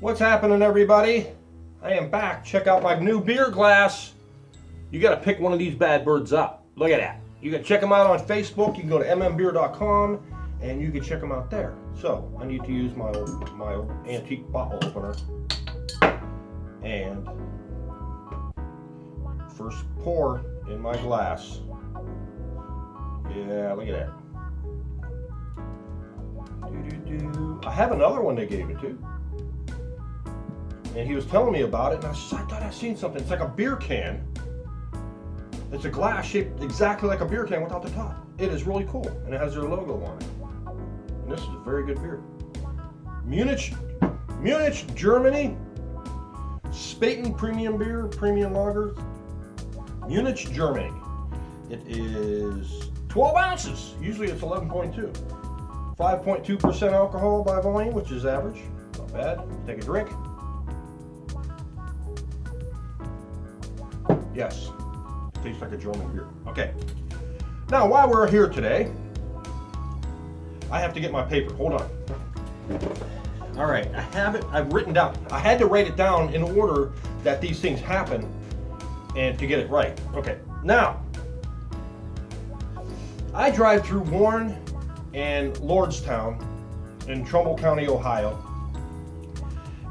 What's happening, everybody? I am back. Check out my new beer glass. You got to pick one of these bad birds up. Look at that. You can check them out on Facebook. You can go to mmbeer.com and you can check them out there. So I need to use my old antique bottle opener. And first pour in my glass. Yeah, look at that. I have another one they gave it to. And he was telling me about it, and I thought I'd seen something. It's like a beer can. It's a glass shaped exactly like a beer can without the top. It is really cool, and it has their logo on it. And this is a very good beer. Munich, Germany. Spaten premium beer, premium lager. Munich, Germany. It is 12 ounces. Usually it's 11.2. 5.2% alcohol by volume, which is average. Not bad. Take a drink. Yes, it tastes like a German beer. Okay. Now, while we're here today, I have to get my paper. Hold on. All right, I have it. I've written down. I had to write it down in order that these things happen and to get it right. Okay. Now, I drive through Warren and Lordstown in Trumbull County, Ohio.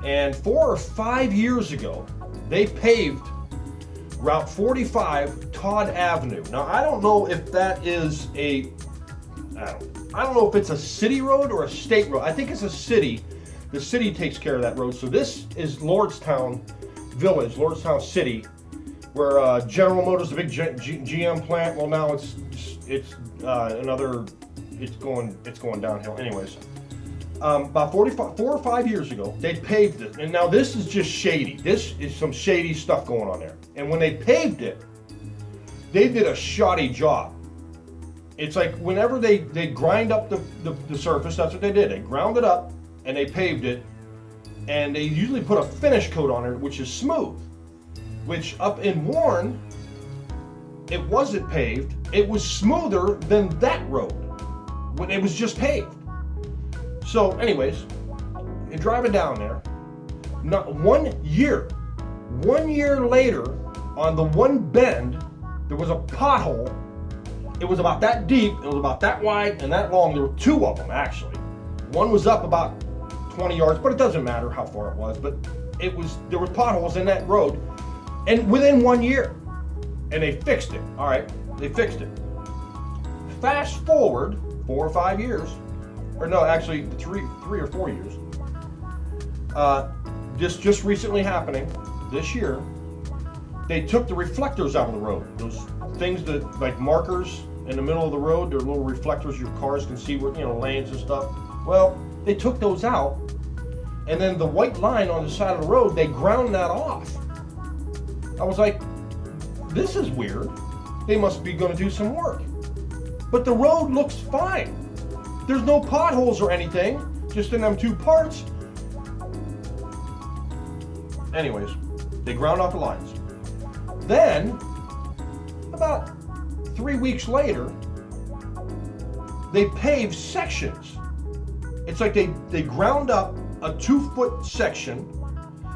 And 4 or 5 years ago, they paved Route 45, Todd Avenue. Now, I don't know if that is I don't know if it's a city road or a state road. I think it's a city. The city takes care of that road. So this is Lordstown Village, Lordstown City, where General Motors, the big GM plant. Well, now it's going downhill. Anyways, about 4 or 5 years ago, they paved it, and now this is just shady. This is some shady stuff going on there. And when they paved it, they did a shoddy job. It's like whenever they grind up the surface, that's what they did. They ground it up and they paved it, and they usually put a finish coat on it, which is smooth. Which up in Warren, it wasn't paved. It was smoother than that road when it was just paved. So anyways, you're driving down there. Not 1 year later, on the one bend, there was a pothole. It was about that deep, it was about that wide and that long. There were two of them actually. One was up about 20 yards, but it doesn't matter how far it was, but there were potholes in that road, and within 1 year. And they fixed it. All right, they fixed it. Fast forward 4 or 5 years, or no, actually 3 or 4 years. This just recently happening this year. They took the reflectors out of the road. Those things that, like markers in the middle of the road, they're little reflectors your cars can see where, lanes and stuff. Well, they took those out, and then the white line on the side of the road, they ground that off. I was like, this is weird. They must be going to do some work. But the road looks fine. There's no potholes or anything, just in them two parts. Anyways, they ground off the lines. Then, about 3 weeks later, they paved sections. It's like they ground up a 2-foot section,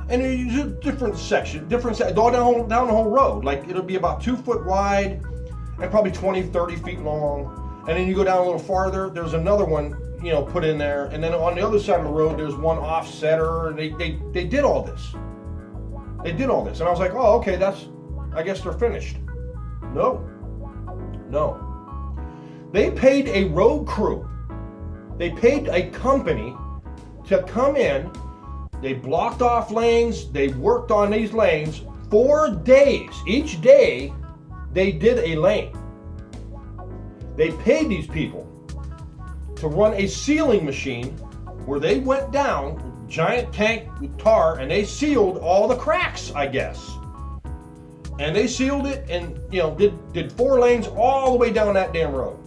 and they use a different section, all down the whole road. Like it'll be about 2 foot wide and probably 20, 30 feet long. And then you go down a little farther, there's another one, put in there. And then on the other side of the road, there's one offsetter, and they did all this. They did all this. And I was like, oh, okay, I guess they're finished. No. They paid a road crew. They paid a company to come in. They blocked off lanes. They worked on these lanes 4 days. Each day, they did a lane. They paid these people to run a sealing machine where they went down, giant tank with tar, and they sealed all the cracks, I guess. And they sealed it and, did 4 lanes all the way down that damn road.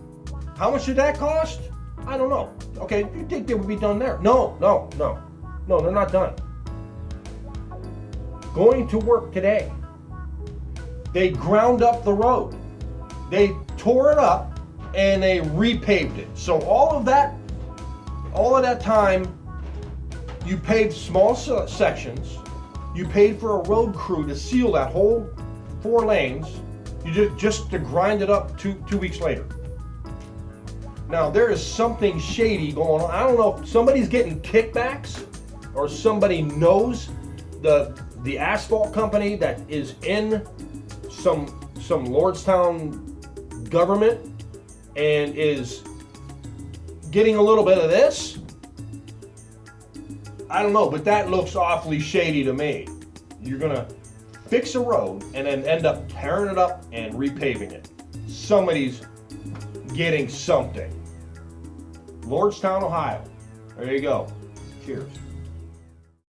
How much did that cost? I don't know. Okay, you think they would be done there? No, they're not done. Going to work today. They ground up the road. They tore it up and they repaved it. So all of that time, You paved small sections. You paid for a road crew to seal that whole 4 lanes. You just to grind it up two weeks later. Now there is something shady going on. I don't know if somebody's getting kickbacks or somebody knows the asphalt company that is in some Lordstown government and is getting a little bit of this. I don't know, but that looks awfully shady to me. You're gonna fix a road and then end up tearing it up and repaving it. Somebody's getting something. Lordstown, Ohio. There you go. Cheers.